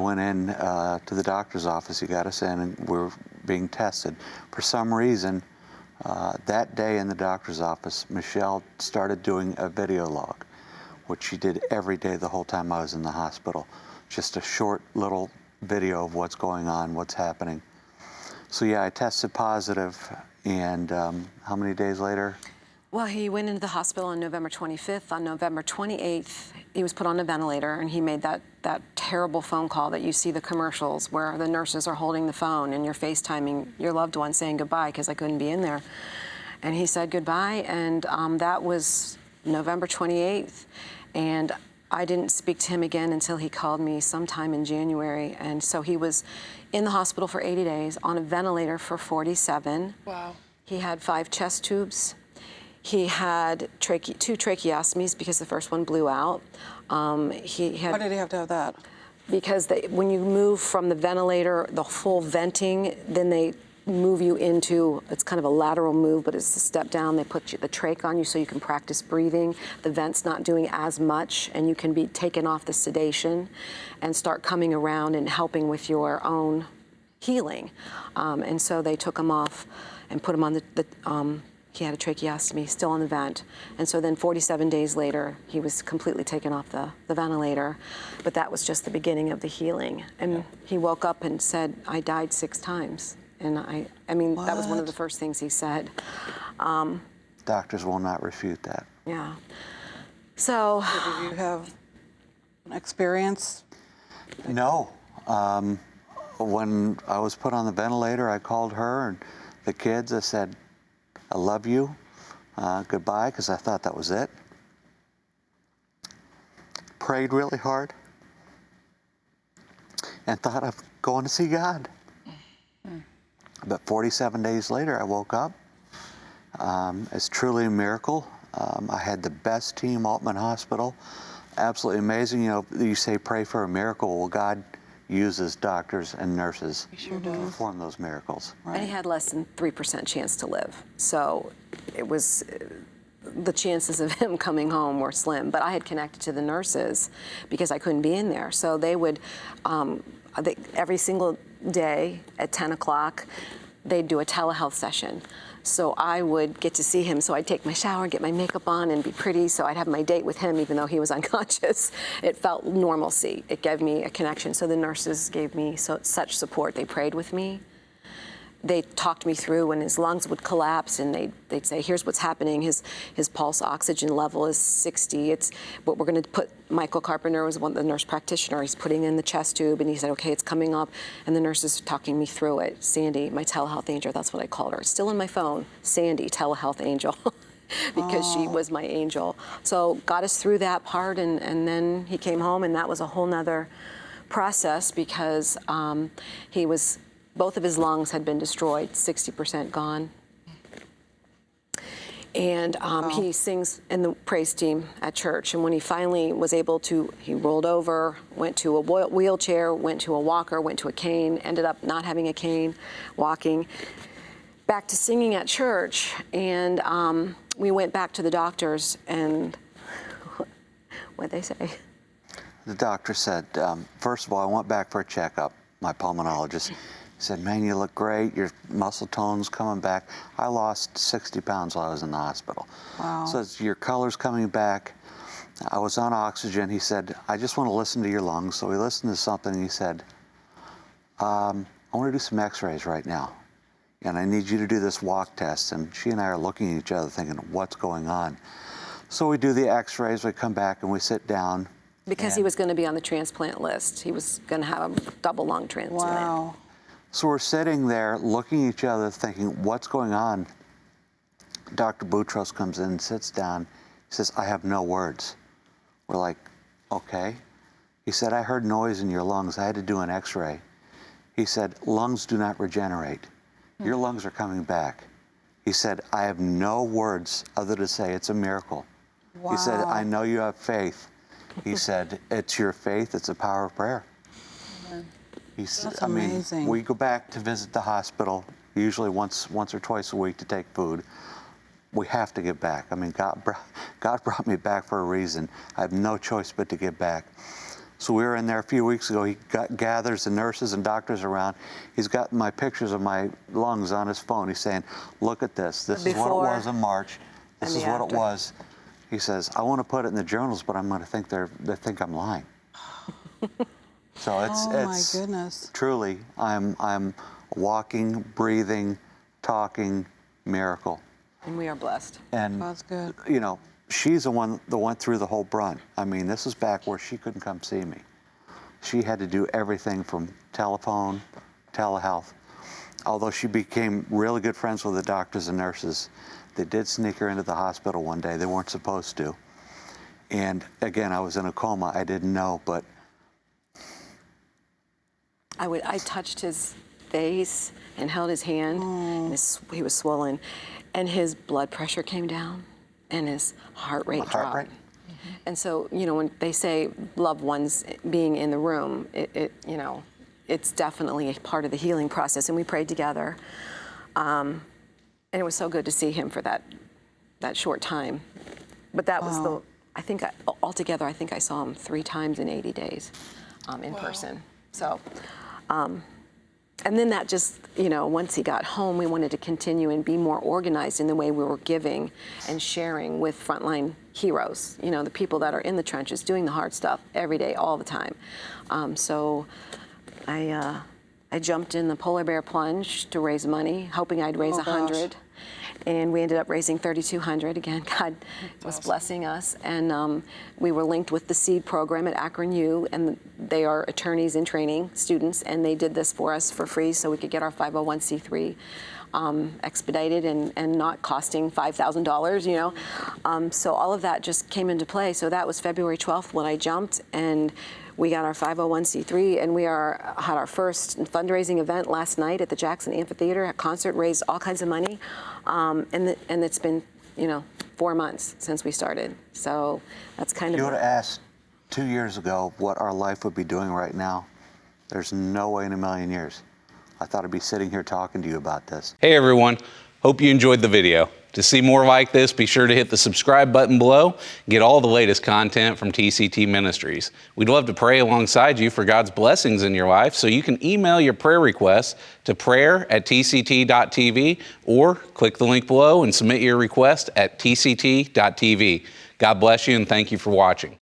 went in to the doctor's office. He got us in, and we were being tested. For some reason, that day in the doctor's office, Michele started doing a video log, which she did every day the whole time I was in the hospital. Just a short little video of what's going on, what's happening. So yeah, I tested positive, and how many days later? Well, he went into the hospital on November 25th. On November 28th, he was put on a ventilator, and he made that terrible phone call that you see the commercials where the nurses are holding the phone and you're FaceTiming your loved one saying goodbye because I couldn't be in there. And he said goodbye, and that was November 28th. And I didn't speak to him again until he called me sometime in January. And so he was in the hospital for 80 days, on a ventilator for 47. Wow. He had 5 chest tubes. He had 2 tracheostomies because the first one blew out. He had, Why did he have to have that? because when you move from the ventilator, the full venting, then they move you into, it's kind of a lateral move, but it's a step down. They put the trach on you so you can practice breathing. The vent's not doing as much, and you can be taken off the sedation and start coming around and helping with your own healing. And so they took him off and put him on he had a tracheostomy, still on the vent. And so then 47 days later, he was completely taken off the ventilator. But that was just the beginning of the healing. And he woke up and said, I died 6 times. And I mean, that was one of the first things he said. Doctors will not refute that. Yeah. So. Did you have an experience? No. When I was put on the ventilator, I called her and the kids. I said, I love you, goodbye, because I thought that was it. Prayed really hard and thought of going to see God. But 47 days later, I woke up. It's truly a miracle. I had the best team, Altman Hospital. Absolutely amazing. You know, you say pray for a miracle. Well, God uses doctors and nurses to perform those miracles. Right. And he had less than 3% chance to live. So it was, the chances of him coming home were slim. But I had connected to the nurses because I couldn't be in there. So they would, every single day at 10 o'clock, they'd do a telehealth session. So I would get to see him. So I'd take my shower, get my makeup on, and be pretty. So I'd have my date with him, even though he was unconscious. It felt normalcy. It gave me a connection. So the nurses gave me such support. They prayed with me. They talked me through when his lungs would collapse, and they'd say, here's what's happening. His pulse oxygen level is 60. It's what we're going to put. Michael Carpenter was the nurse practitioner. He's putting in the chest tube, and he said, okay, it's coming up. And the nurse is talking me through it. Sandy, my telehealth angel, that's what I called her. It's still in my phone, Sandy, telehealth angel, because she was my angel. So got us through that part, and then he came home, and that was a whole nother process because both of his lungs had been destroyed, 60% gone. And he sings in the praise team at church. And when he finally was able to, he rolled over, went to a wheelchair, went to a walker, went to a cane, ended up not having a cane, walking, back to singing at church. And we went back to the doctors, and what'd they say? The doctor said, first of all, I went back for a checkup, my pulmonologist. He said, man, you look great. Your muscle tone's coming back. I lost 60 pounds while I was in the hospital. Wow. So your color's coming back. I was on oxygen. He said, I just want to listen to your lungs. So we listened to something. And he said, I want to do some x-rays right now. And I need you to do this walk test. And she and I are looking at each other thinking, what's going on? So we do the x-rays. We come back and we sit down. Because he was going to be on the transplant list. He was going to have a double lung transplant. Wow. So we're sitting there looking at each other thinking, what's going on? Dr. Boutros comes in and sits down. He says, I have no words. We're like, okay. He said, I heard noise in your lungs. I had to do an x-ray. He said, lungs do not regenerate. Your lungs are coming back. He said, I have no words other to say it's a miracle. Wow. He said, I know you have faith. He said, it's your faith, it's the power of prayer. Amen. That's amazing. We go back to visit the hospital, usually once or twice a week to take food. We have to get back. I mean, God brought me back for a reason. I have no choice but to get back. So we were in there a few weeks ago. He gathers the nurses and doctors around. He's got my pictures of my lungs on his phone. He's saying, look at this. This is what it was in March. This is what it was. He says, I want to put it in the journals, but I'm going to think they think I'm lying. So it's my goodness. Truly, I'm a walking, breathing, talking miracle. And we are blessed. And God's good. you know, she's the one that went through the whole brunt. I mean, this is back where she couldn't come see me. She had to do everything from telephone, telehealth. Although she became really good friends with the doctors and nurses, they did sneak her into the hospital one day. They weren't supposed to. And again, I was in a coma. I didn't know, but I touched his face and held his hand, and he was swollen, and his blood pressure came down, and his heart rate dropped. And so, you know, when they say loved ones being in the room, you know, it's definitely a part of the healing process. And we prayed together, and it was so good to see him for that short time. But that was altogether, I think I saw him 3 times in 80 days in person. So. And then that just, you know, once he got home, we wanted to continue and be more organized in the way we were giving and sharing with frontline heroes, you know, the people that are in the trenches doing the hard stuff every day, all the time. So I jumped in the polar bear plunge to raise money, hoping I'd raise 100. And we ended up raising 3,200. Again, God was blessing us. And we were linked with the SEED program at Akron U, and they are attorneys in training, students, and they did this for us for free so we could get our 501c3 expedited and not costing $5,000, you know. So all of that just came into play. So that was February 12th when I jumped, and we got our 501c3, and we had our first fundraising event last night at the Jackson Amphitheater. A concert, raised all kinds of money, and it's been, you know, 4 months since we started. So that's kind of. You would have asked 2 years ago what our life would be doing right now. There's no way in a million years. I thought I'd be sitting here talking to you about this. Hey everyone, hope you enjoyed the video. To see more like this, be sure to hit the subscribe button below and get all the latest content from TCT Ministries. We'd love to pray alongside you for God's blessings in your life, so you can email your prayer requests to prayer@tct.tv or click the link below and submit your request at tct.tv. God bless you and thank you for watching.